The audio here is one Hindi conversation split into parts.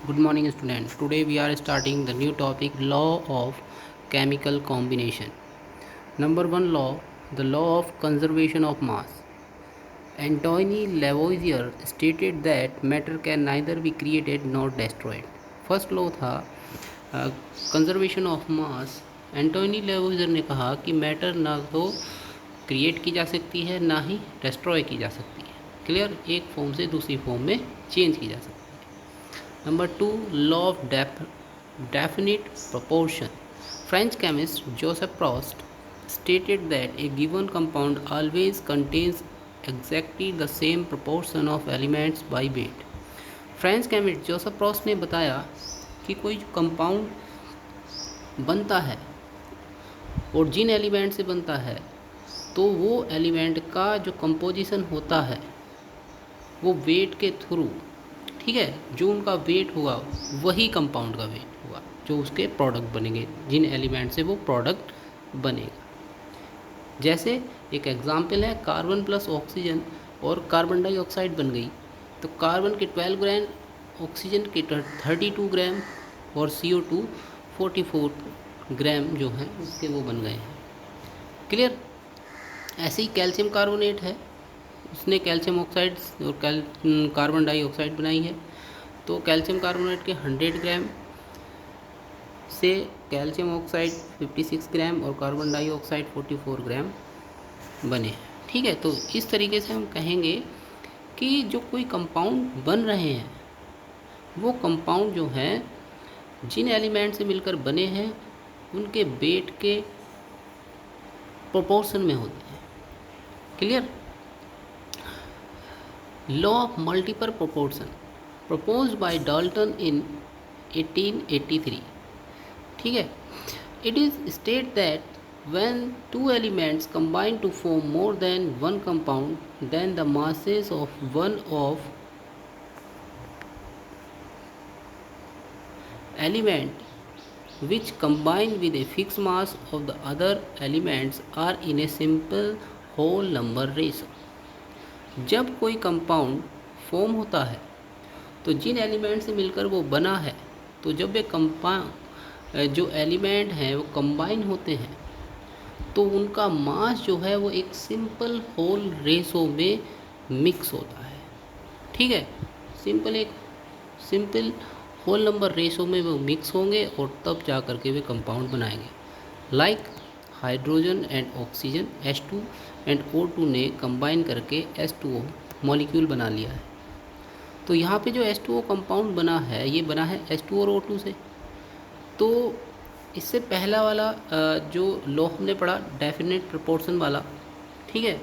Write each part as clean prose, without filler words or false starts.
Good morning, students. Today we are starting the new topic law of chemical combination. Number 1 law, the law of conservation of mass. Antony Lavoisier stated that matter can neither be created nor destroyed. First law था कंजर्वेशन ऑफ मास. एंटोनी लेवोइजर ने कहा कि मैटर ना तो क्रिएट की जा सकती है ना ही डिस्ट्रॉय की जा सकती है. क्लियर. एक फॉर्म से दूसरी फॉर्म में चेंज की जा सकती है. Number 2, law of definite proportion. French chemist Joseph Proust stated that a given compound always contains exactly the same proportion of elements by weight. French chemist Joseph Proust ने बताया कि कोई जो कंपाउंड बनता है और जिन एलिमेंट से बनता है तो वो एलिमेंट का जो कंपोजिशन होता है वो वेट के थ्रू, ठीक है, जो उनका वेट होगा वही कंपाउंड का वेट होगा जो उसके प्रोडक्ट बनेंगे, जिन एलिमेंट से वो प्रोडक्ट बनेगा. जैसे एक एग्जांपल है, कार्बन प्लस ऑक्सीजन और कार्बन डाइऑक्साइड बन गई तो कार्बन के 12 ग्राम, ऑक्सीजन के 32 ग्राम और CO2 44 ग्राम जो हैं उसके वो बन गए हैं. क्लियर. ऐसे ही कैल्शियम कार्बोनेट है, उसने कैल्शियम ऑक्साइड और कार्बन डाइऑक्साइड बनाई है. तो कैल्शियम कार्बोनेट के 100 ग्राम से कैल्शियम ऑक्साइड 56 ग्राम और कार्बन डाइऑक्साइड 44 ग्राम बने. ठीक है. तो इस तरीके से हम कहेंगे कि जो कोई कंपाउंड बन रहे हैं वो कंपाउंड जो हैं जिन एलिमेंट से मिलकर बने हैं उनके वेट के प्रोपोर्शन में होते हैं. Clear. Law of multiple proportion proposed by Dalton in 1883. ठीक है. It is stated that when two elements combine to form more than one compound, then the masses of one of element which combine with a fixed mass of the other elements are in a simple whole number ratio. जब कोई कंपाउंड फॉर्म होता है तो जिन एलिमेंट से मिलकर वो बना है, तो जब वे जो एलिमेंट हैं वो कंबाइन होते हैं तो उनका मास जो है वो एक सिंपल होल रेशो में मिक्स होता है. ठीक है. एक सिंपल होल नंबर रेशो में वो मिक्स होंगे और तब जा कर के वे कंपाउंड बनाएंगे. Like hydrogen and oxygen H2 and O2 ने कंबाइन करके H2O मॉलिक्यूल बना लिया है. तो यहाँ पे जो H2O कंपाउंड बना है ये बना है H2 और O2 से. तो इससे पहला वाला जो लॉ हमने पढ़ा डेफिनेट प्रोपोर्शन वाला, ठीक है,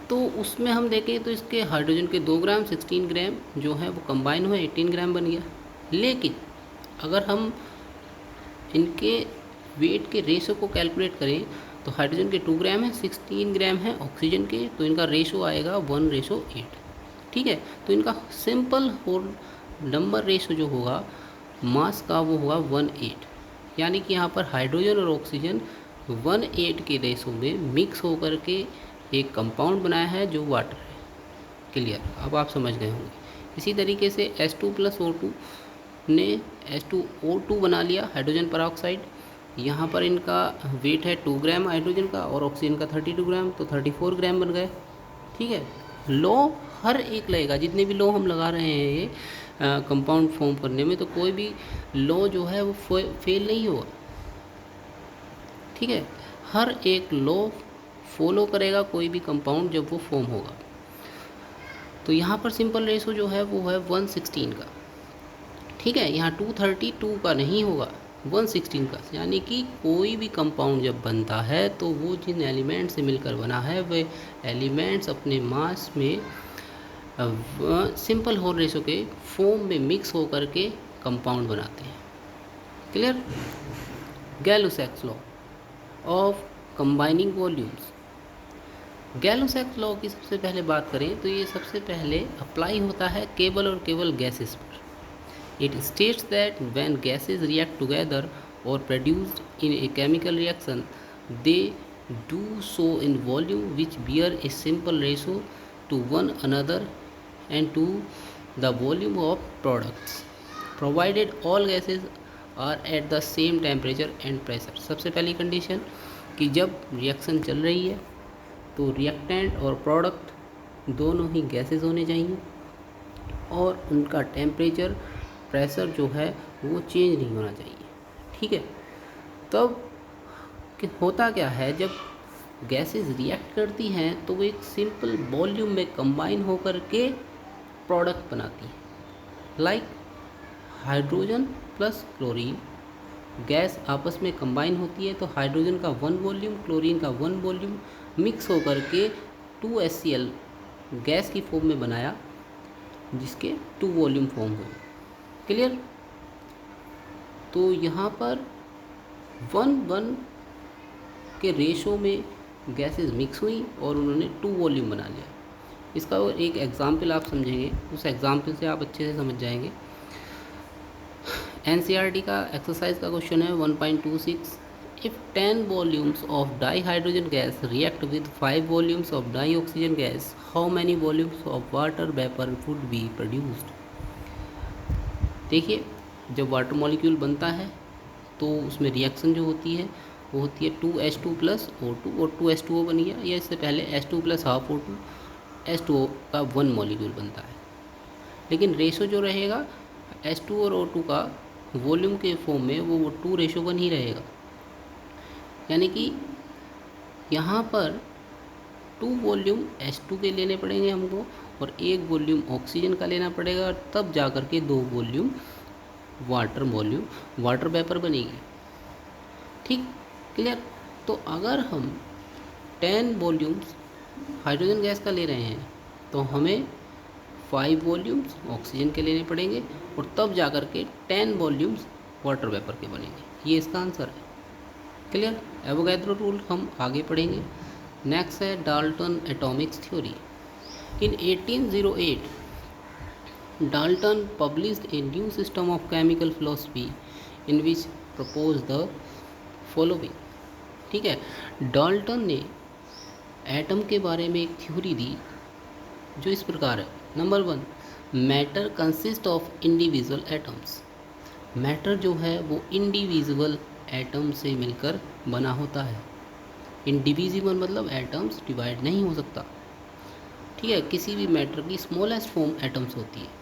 तो उसमें हम देखें तो इसके हाइड्रोजन के 2 ग्राम 16 ग्राम जो है वो कंबाइन हुए 18 ग्राम बन गया. लेकिन अगर हम इनके वेट के रेशो को कैलकुलेट करें तो हाइड्रोजन के 2 ग्राम है, 16 ग्राम है ऑक्सीजन के, तो इनका रेशो आएगा 1:8. ठीक है. तो इनका सिंपल होल नंबर रेशो जो होगा मास का वो होगा 1:8. यानी कि यहाँ पर हाइड्रोजन और ऑक्सीजन 1:8 के रेशो में मिक्स होकर के एक कंपाउंड बनाया है जो वाटर है. क्लियर. अब आप समझ गए होंगे. इसी तरीके से H2 प्लस O2 ने H2O2 बना लिया, हाइड्रोजन पर ऑक्साइड. यहाँ पर इनका वेट है 2 ग्राम हाइड्रोजन का और ऑक्सीजन का 32 ग्राम, तो 34 ग्राम बन गए. ठीक है. लॉ हर एक लगेगा, जितने भी लॉ हम लगा रहे हैं ये कंपाउंड फॉर्म करने में, तो कोई भी लॉ जो है वो फेल नहीं होगा. ठीक है. हर एक लॉ फॉलो करेगा कोई भी कंपाउंड जब वो फॉर्म होगा. तो यहाँ पर सिंपल रेशो जो है वो है 1:16 का. ठीक है. यहाँ 232 का नहीं होगा, 1:16 का. यानी कि कोई भी कंपाउंड जब बनता है तो वो जिन एलिमेंट से मिलकर बना है वे एलिमेंट्स अपने मास में सिंपल होल रेशो के फॉर्म में मिक्स होकर के कंपाउंड बनाते हैं. Clear. Gay Lussac's law of combining volumes. Gay Lussac's law की सबसे पहले बात करें तो ये सबसे पहले अप्लाई होता है केवल और केवल गैसेस पर. It states that when gases react together or produced in a chemical reaction, they do so in volume which bear a simple ratio to one another and to the volume of products provided all gases are at the same temperature and pressure। सबसे पहली कंडीशन कि जब रिएक्शन चल रही है तो रिएक्टेंट और प्रोडक्ट दोनों ही गैसेस होने चाहिए और उनका टेम्परेचर प्रेशर जो है वो चेंज नहीं होना चाहिए। ठीक है, तब कि होता क्या है, जब गैसेस रिएक्ट करती हैं तो वो एक सिंपल वॉल्यूम में कंबाइन होकर के प्रोडक्ट बनाती है। Like hydrogen plus chlorine gas आपस में कंबाइन होती है तो हाइड्रोजन का 1 वॉल्यूम, क्लोरीन का 1 वॉल्यूम मिक्स होकर के 2HCl गैस की फॉर्म में बनाया, जिसके 2 वॉल्यूम फॉर्म हुए। क्लियर? तो यहाँ पर 1:1 के रेशो में गैसेस मिक्स हुई और उन्होंने 2 वॉल्यूम बना लिया। इसका एक एग्जाम्पल आप समझेंगे, उस एग्जाम्पल से आप अच्छे से समझ जाएंगे। NCERT का एक्सरसाइज का क्वेश्चन है 1.26। If 10 volumes of dihydrogen gas react with 5 volumes of dioxygen gas, how many volumes of water vapour would be produced. देखिए, जब वाटर मॉलिक्यूल बनता है तो उसमें रिएक्शन जो होती है वो होती है 2H2 प्लस O2 और 2H2O बन गया, या इससे पहले H2 plus half O2, H2O का 1 मॉलिक्यूल बनता है। लेकिन रेशो जो रहेगा H2 और O2 का वॉल्यूम के फॉर्म में वो 2:1 ही रहेगा। यानी कि यहाँ पर 2 वॉल्यूम H2 के लेने पड़ेंगे हमको और 1 वॉल्यूम ऑक्सीजन का लेना पड़ेगा, तब जा कर के 2 वॉल्यूम वाटर वेपर बनेगी। ठीक, क्लियर? तो अगर हम 10 वॉल्यूम्स हाइड्रोजन गैस का ले रहे हैं तो हमें 5 वॉल्यूम्स ऑक्सीजन के लेने पड़ेंगे और तब जा कर के 10 वॉल्यूम्स वाटर वेपर के बनेंगे। ये इसका आंसर है। क्लियर? एवोगैड्रो रूल हम आगे पढ़ेंगे। नेक्स्ट है Dalton Atomics theory. In 1808 Dalton published a new system of chemical philosophy in which proposed the following। ठीक है, डाल्टन ने एटम के बारे में एक थ्योरी दी जो इस प्रकार है। Number 1, matter consist of individual atoms. Matter जो है वो इंडिविजुअल एटम से मिलकर बना होता है। इंडिविजिबल मतलब एटम्स डिवाइड नहीं हो सकता। ठीक है, किसी भी मैटर की स्मॉलेस्ट फॉर्म एटम्स होती है।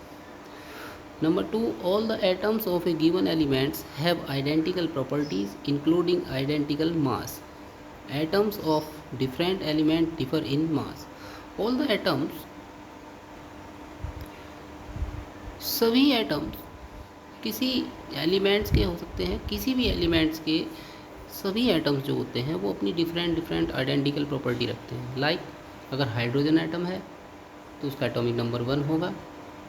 Number 2, all the atoms of a given elements have identical properties including identical mass. Atoms of different element differ in mass. All the atoms, सभी एटम्स किसी एलिमेंट्स के हो सकते हैं, किसी भी एलिमेंट्स के सभी एटम्स जो होते हैं वो अपनी डिफरेंट आइडेंटिकल प्रॉपर्टी रखते हैं। लाइक अगर हाइड्रोजन एटम है तो उसका एटॉमिक नंबर 1 होगा,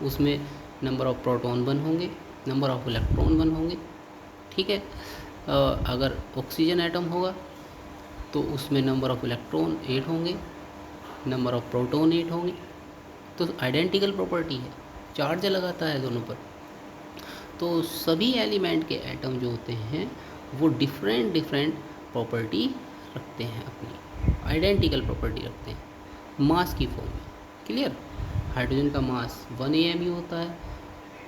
उसमें नंबर ऑफ प्रोटॉन 1 होंगे, नंबर ऑफ इलेक्ट्रॉन 1 होंगे। ठीक है, अगर ऑक्सीजन एटम होगा तो उसमें नंबर ऑफ इलेक्ट्रॉन 8 होंगे, नंबर ऑफ प्रोटॉन 8 होंगे। तो आइडेंटिकल प्रॉपर्टी है, चार्ज लगाता है दोनों पर। तो सभी एलिमेंट के एटम जो होते हैं वो डिफरेंट प्रॉपर्टी रखते हैं, अपनी आइडेंटिकल प्रॉपर्टी रखते हैं मास की फॉर्म में। क्लियर? हाइड्रोजन का मास 1 AMU होता है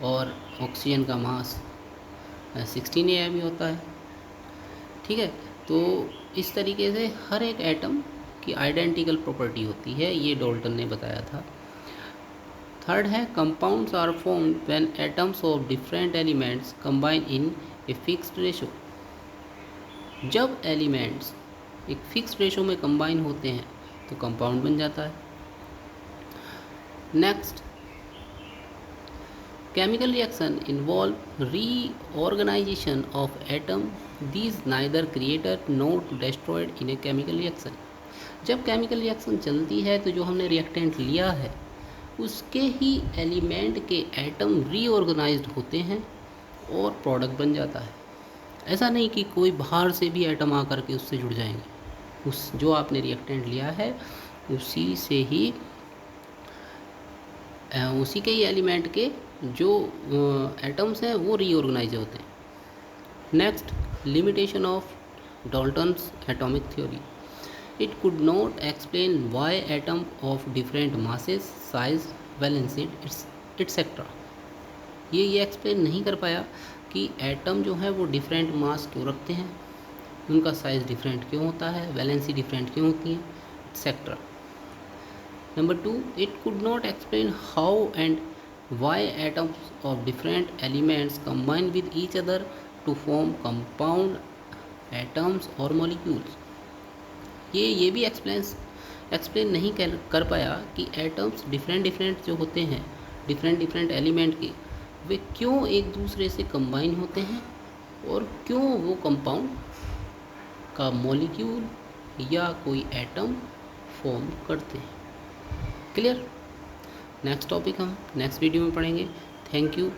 और ऑक्सीजन का मास 16 AMU होता है। ठीक है, तो इस तरीके से हर एक एटम की आइडेंटिकल प्रॉपर्टी होती है, ये डाल्टन ने बताया था। थर्ड है compounds are formed when atoms of different elements combine in a fixed ratio. जब एलिमेंट्स एक फिक्स्ड रेशो में कंबाइन होते हैं तो कंपाउंड बन जाता है। Next, chemical reaction involve reorganization of atom. These neither created nor destroyed in a chemical reaction। जब केमिकल रिएक्शन चलती है तो जो हमने रिएक्टेंट लिया है उसके ही एलिमेंट के एटम रीऑर्गेनाइज्ड होते हैं और प्रोडक्ट बन जाता है। ऐसा नहीं कि कोई बाहर से भी एटम आकर के उससे जुड़ जाएंगे, उस जो आपने रिएक्टेंट लिया है उसी से ही उसी के ही एलिमेंट के जो एटम्स हैं वो रीऑर्गेनाइज होते हैं। Next, limitation of Dalton's atomic theory. It could not explain why atom of different masses, size, valency it's etcetera. ये एक्सप्लेन नहीं कर पाया कि एटम जो है वो डिफरेंट मास क्यों रखते हैं, उनका साइज़ डिफरेंट क्यों होता है, वैलेंसी डिफरेंट क्यों होती है, etcetera. Number 2, it could not explain how and why atoms of different elements combine with each other to form compound atoms or molecules. ये भी एक्सप्लेन नहीं कर पाया कि एटम्स डिफरेंट जो होते हैं, डिफरेंट एलिमेंट के, वे क्यों एक दूसरे से कंबाइन होते हैं और क्यों वो कंपाउंड का मॉलिक्यूल या कोई एटम फॉर्म करते हैं। क्लियर। नेक्स्ट टॉपिक हम नेक्स्ट वीडियो में पढ़ेंगे। Thank you.